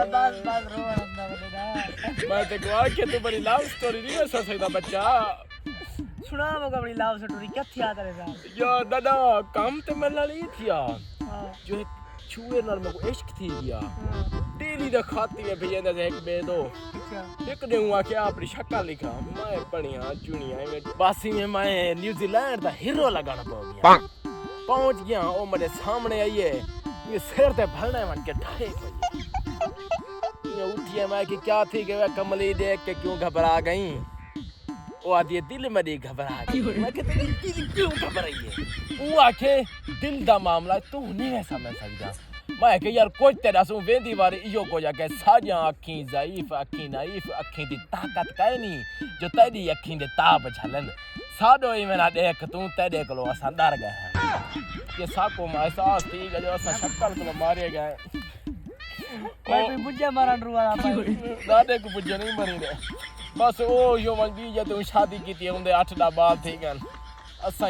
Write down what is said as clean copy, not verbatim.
बस रोना ना बनेगा। मैं ते को आखे तू बड़ी लव स्टोरी नहीं सुन सकदा बच्चा। सुना मगा अपनी लव स्टोरी क्या थी तेरे साथ? यार दादा काम ते मेरे नाल ही थिया हां जो एक छुए नाल मेरे को इश्क थी गया डेली दा खाती में भेजंदा से एक बे दो अच्छा एक ने हुआ क्या अपनी शक्ल लिखा मैं बढ़िया चुनिया में बासी में मैं न्यूजीलैंड दा हीरो लगाना पड़ गया पहुंच गया ओ मेरे सामने आई है ये सिर ते भरने मन के ढाई ये उठिए मैं कि क्या थी कि कमली देख के क्यों घबरा गई वो आदि दिल मेरी घबरा गई मैं कि तेरी दिल क्यों घबराई है वो आखे दिल दा मामला तू नहीं है समझ सकदा मैं कि यार कोई तेरा सु वेंदी वारी इयो को जाके साजा अखी ज़ईफ अखी नाइफ अखी दी ताकत काई नहीं जो तेरी अखी दे ताप झलन साडो ही मेरा देख तू तेरे कोलो असा डर गए कि साको मैं एहसास थी कि जो असा शक्ल को मारे गए कोई भी बुझे मारन रुवाला भाई दादे को बुझे नहीं मरी रे बस ओ यो मंगी जे तू शादी की थी उनदे 8 बाल थी गन असा